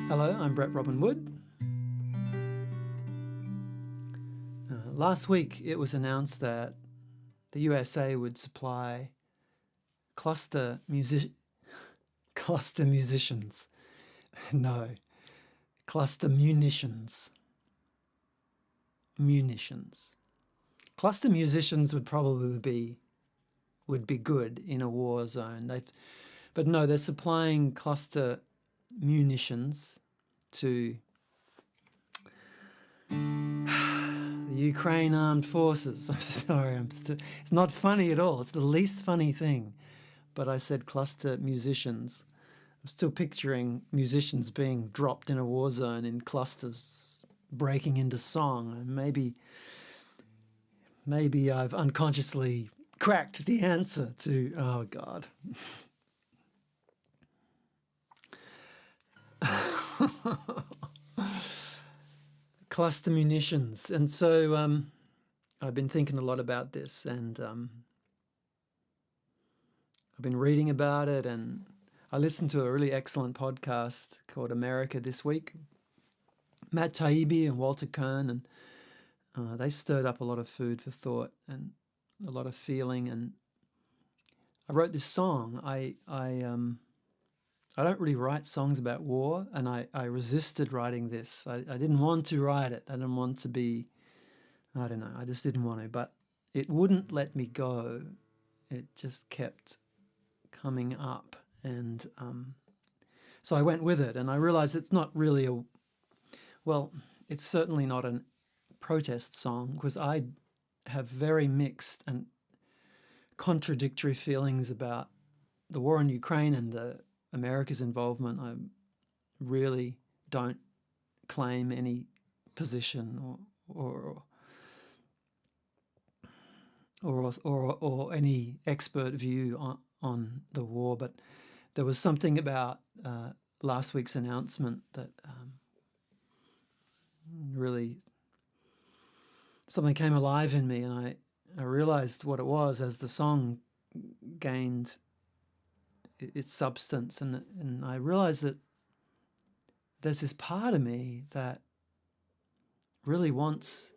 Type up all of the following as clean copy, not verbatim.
Hello, I'm Brett Robin Wood. Last week it was announced that the USA would supply cluster musicians. No, cluster munitions. Cluster musicians would probably be good in a war zone. But no, they're supplying cluster munitions to the Ukraine armed forces. I'm sorry, it's not funny at all. It's the least funny thing. But I said cluster musicians. I'm still picturing musicians being dropped in a war zone in clusters, breaking into song. And maybe I've unconsciously cracked the answer to, oh God. Cluster munitions. And so I've been thinking a lot about this, and I've been reading about it, and I listened to a really excellent podcast called America This Week. Matt Taibbi and Walter Kern, and they stirred up a lot of food for thought and a lot of feeling. And I wrote this song. I don't really write songs about war, and I resisted writing this. I didn't want to write it. I didn't want to be, I don't know, I just didn't want to. But it wouldn't let me go. It just kept coming up. And so I went with it, and I realized it's not really it's certainly not a protest song, because I have very mixed and contradictory feelings about the war in Ukraine and America's involvement. I really don't claim any position or any expert view on the war, but there was something about last week's announcement that really something came alive in me, and I realized what it was as the song gained its substance, and I realized that there's this part of me that really wants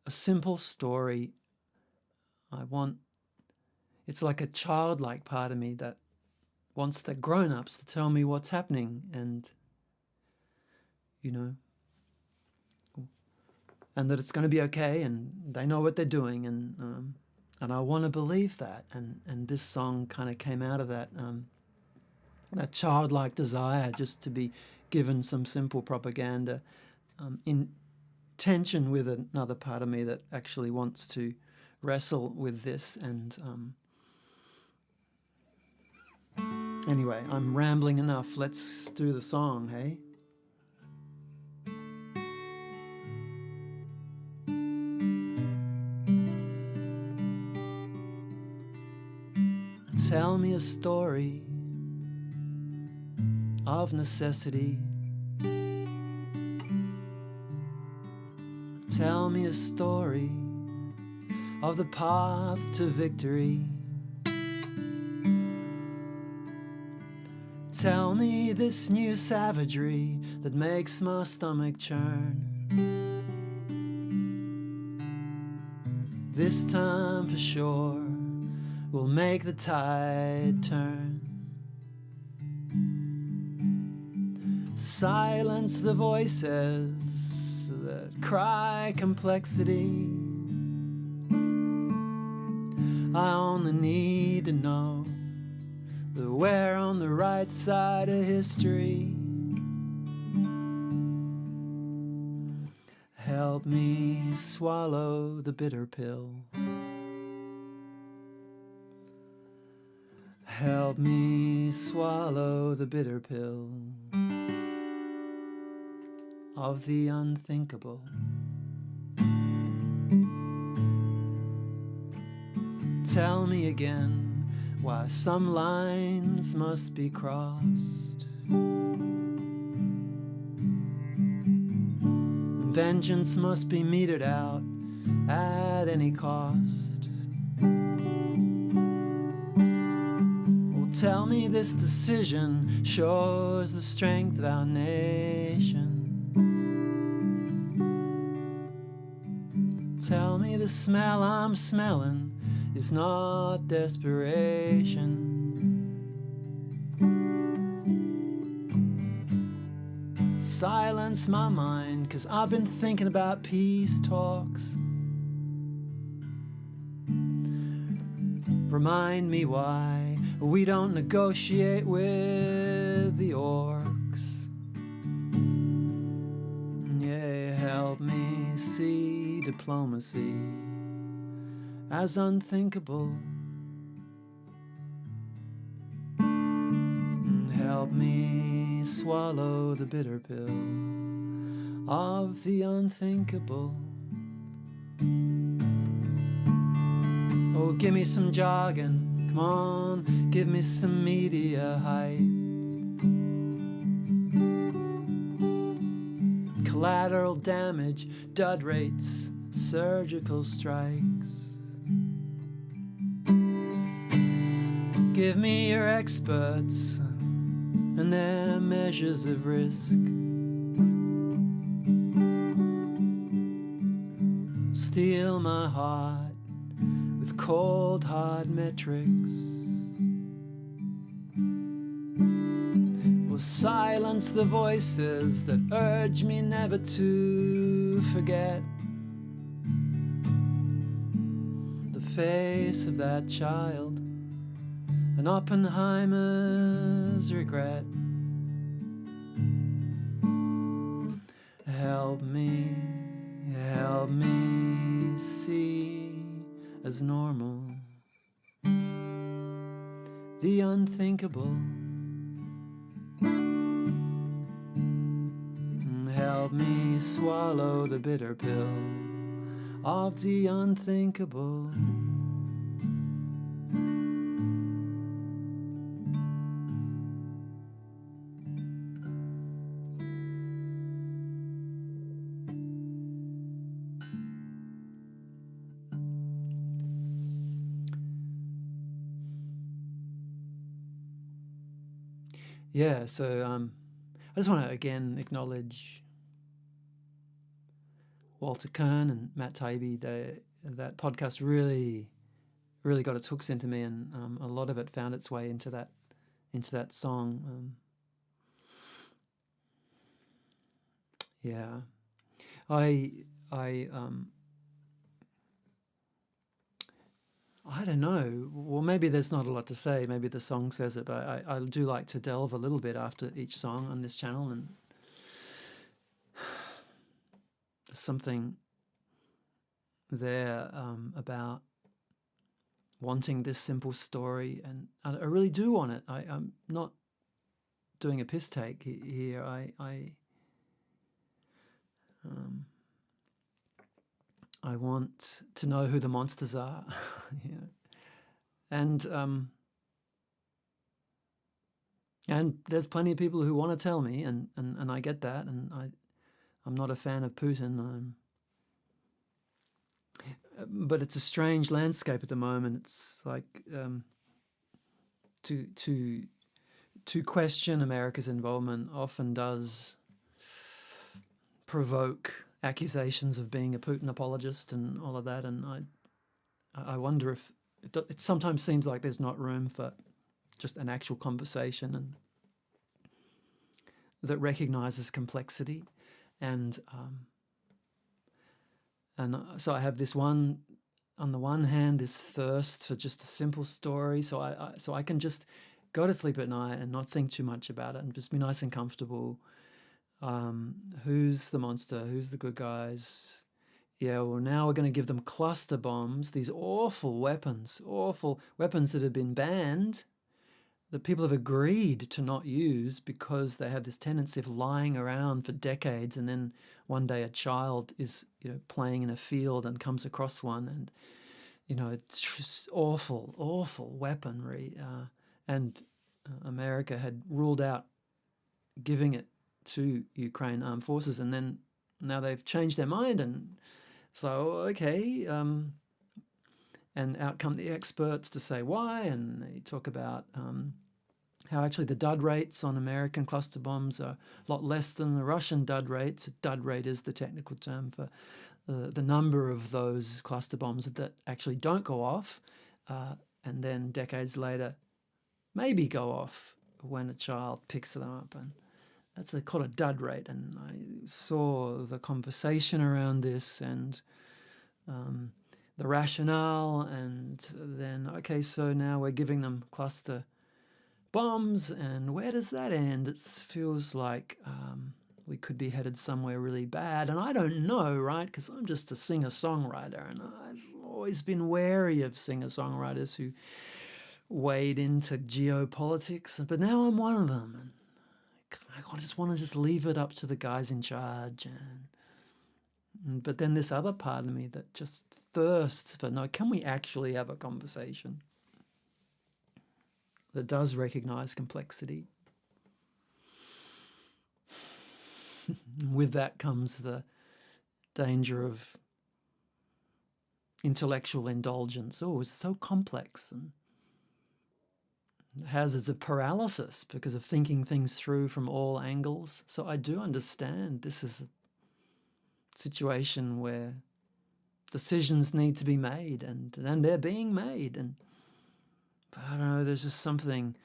a simple story. It's like a childlike part of me that wants the grown-ups to tell me what's happening, and and that it's going to be okay, and they know what they're doing, and I want to believe that, and this song kind of came out of that childlike desire just to be given some simple propaganda, in tension with another part of me that actually wants to wrestle with this. And anyway, I'm rambling enough. Let's do the song, hey? Tell me a story of necessity. Tell me a story of the path to victory. Tell me this new savagery that makes my stomach churn. This time for sure will make the tide turn. Silence the voices that cry complexity. I only need to know that we're on the right side of history. Help me swallow the bitter pill. Help me swallow the bitter pill of the unthinkable. Tell me again why some lines must be crossed. Vengeance must be meted out at any cost. Tell me this decision shows the strength of our nation. Tell me the smell I'm smelling is not desperation. Silence my mind, 'cause I've been thinking about peace talks. Remind me why we don't negotiate with the orcs. Yeah, help me see diplomacy as unthinkable. Help me swallow the bitter pill of the unthinkable. Oh, give me some jargon, come on, give me some media hype. Collateral damage, dud rates, surgical strikes. Give me your experts and their measures of risk. Steal my heart with cold hard metrics, or silence the voices that urge me never to forget the face of that child and Oppenheimer's regret. Help me see as normal the unthinkable. Help me swallow the bitter pill of the unthinkable. Yeah, so I just want to again acknowledge Walter Kern and Matt Taibbi. That podcast really got its hooks into me, and a lot of it found its way into that song. Yeah, I don't know. Well, maybe there's not a lot to say. Maybe the song says it, but I do like to delve a little bit after each song on this channel, and there's something there about wanting this simple story, and I really do want it. I'm not doing a piss take here. I want to know who the monsters are, and there's plenty of people who want to tell me, and I get that, and I'm not a fan of Putin, but it's a strange landscape at the moment. It's like to question America's involvement often does provoke accusations of being a Putin apologist and all of that, and I wonder if it sometimes seems like there's not room for just an actual conversation and that recognizes complexity, and so I have this one, on the one hand, this thirst for just a simple story, so I can just go to sleep at night and not think too much about it and just be nice and comfortable. Who's the monster? Who's the good guys? Yeah, well, now we're going to give them cluster bombs, these awful weapons that have been banned, that people have agreed to not use because they have this tendency of lying around for decades, and then one day a child is playing in a field and comes across one, and it's just awful weaponry, and America had ruled out giving it to Ukraine armed forces, and then now they've changed their mind, and so okay, and out come the experts to say why, and they talk about how actually the dud rates on American cluster bombs are a lot less than the Russian dud rates. Dud rate is the technical term for the number of those cluster bombs that actually don't go off, and then decades later maybe go off when a child picks them up. And that's called a dud rate. And I saw the conversation around this and the rationale, and then, okay, so now we're giving them cluster bombs, and where does that end? It feels like we could be headed somewhere really bad. And I don't know, right? Because I'm just a singer-songwriter, and I've always been wary of singer-songwriters who wade into geopolitics. But now I'm one of them, and I just want to just leave it up to the guys in charge. But then this other part of me that just thirsts for, no, can we actually have a conversation that does recognize complexity? With that comes the danger of intellectual indulgence. Oh, it's so complex, and the hazards of paralysis because of thinking things through from all angles. So I do understand this is a situation where decisions need to be made, and they're being made. But I don't know, there's just something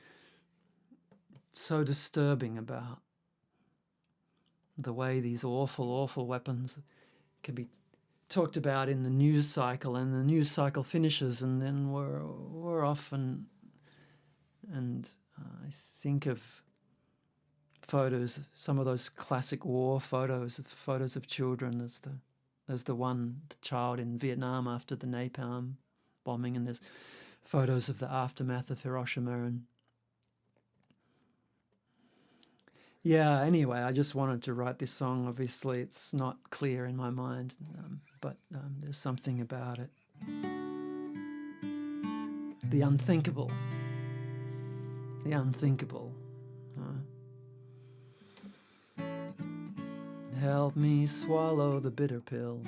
so disturbing about the way these awful, awful weapons can be talked about in the news cycle, and the news cycle finishes, and then we're off. And I think of photos, some of those classic war photos of children. There's the child in Vietnam after the napalm bombing, and there's photos of the aftermath of Hiroshima. And yeah, anyway, I just wanted to write this song. Obviously, it's not clear in my mind, but there's something about it. The unthinkable. The unthinkable. Help me swallow the bitter pill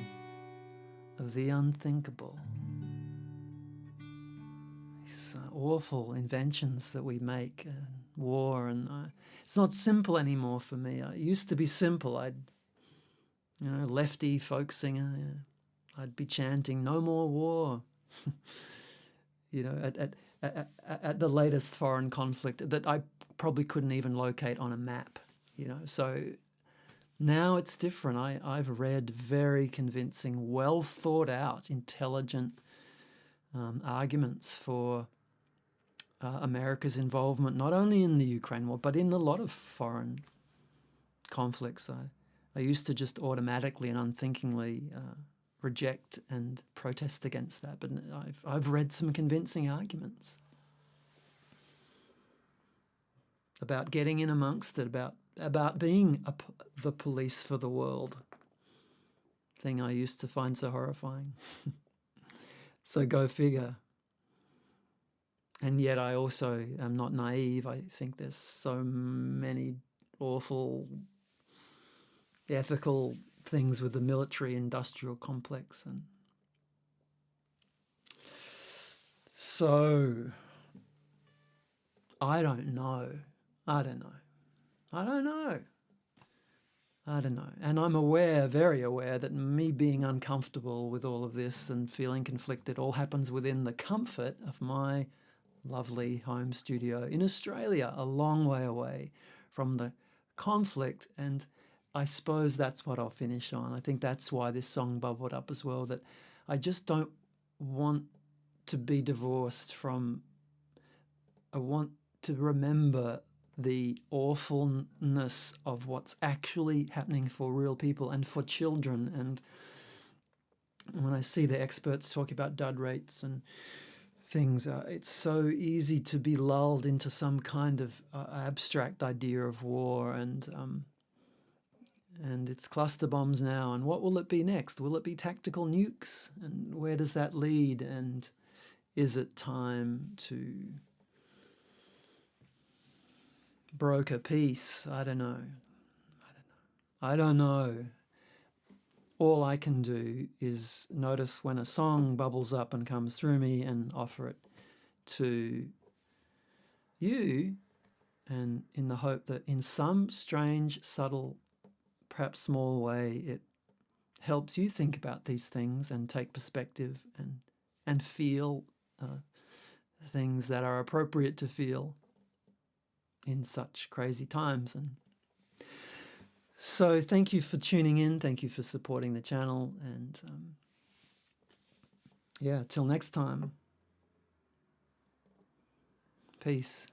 of the unthinkable. These awful inventions that we make, war, and it's not simple anymore for me. It used to be simple. Lefty folk singer, I'd be chanting "No more war." At the latest foreign conflict that I probably couldn't even locate on a map. So now it's different. I've read very convincing, well thought out, intelligent arguments for America's involvement, not only in the Ukraine war, but in a lot of foreign conflicts. I used to just automatically and unthinkingly reject and protest against that, but I've read some convincing arguments about getting in amongst it, about being the police for the world, thing I used to find so horrifying. So go figure. And yet I also am not naive. I think there's so many awful ethical things with the military-industrial complex. And so I don't know. And I'm aware, very aware, that me being uncomfortable with all of this and feeling conflicted all happens within the comfort of my lovely home studio in Australia, a long way away from the conflict. And I suppose that's what I'll finish on. I think that's why this song bubbled up as well, that I just don't want to be divorced from, I want to remember the awfulness of what's actually happening for real people and for children. And when I see the experts talk about dud rates and things, it's so easy to be lulled into some kind of abstract idea of war, and it's cluster bombs now, and what will it be next? Will it be tactical nukes? And where does that lead? And is it time to broker peace? I don't know. All I can do is notice when a song bubbles up and comes through me and offer it to you and in the hope that in some strange, subtle, perhaps small way, it helps you think about these things and take perspective and feel things that are appropriate to feel in such crazy times. And so thank you for tuning in. Thank you for supporting the channel. And yeah, till next time. Peace.